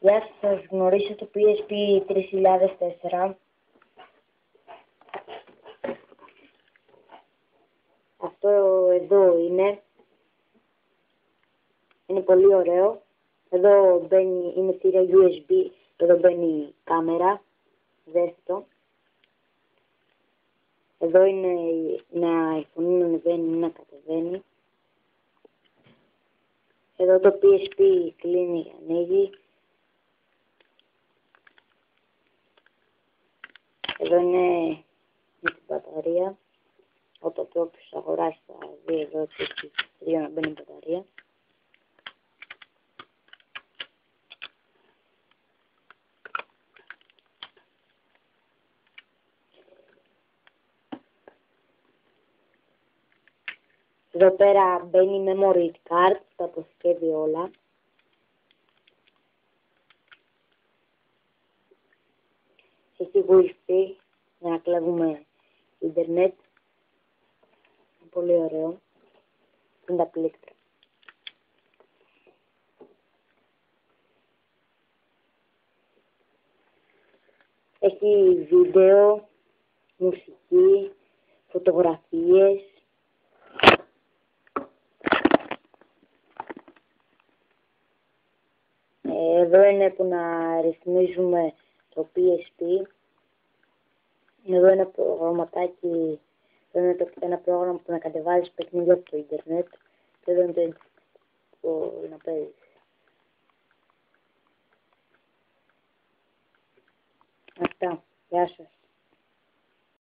Γεια σας, θα σας γνωρίσω το PSP 3004. Αυτό εδώ είναι πολύ ωραίο. Εδώ μπαίνει, είναι θύρα USB, εδώ μπαίνει η κάμερα, δέστε το. Εδώ είναι να φωνή να ανεβαίνει ή να κατεβαίνει. Εδώ το PSP κλείνει και ανοίγει. Εδώ είναι με την μπαταρία. Όταν το όποιος αγοράσει θα δει εδώ ότι έχει τρία να μπαίνει η μπαταρία. Εδώ πέρα μπαίνει memory card, τα αποθηκεύει όλα. Έχει wifi για να κλέβουμε ίντερνετ. Πολύ ωραίο. Είναι τα πλήκτρα. Έχει βίντεο, μουσική, φωτογραφίες. Εδώ είναι που να ρυθμίζουμε το PSP. Εδώ είναι προγραμματάκι, εδώ είναι ένα πρόγραμμα που να κατεβάζεις παιχνίδια από το ίντερνετ. Και εδώ είναι το να παίζεις. Αυτά. Γεια σας.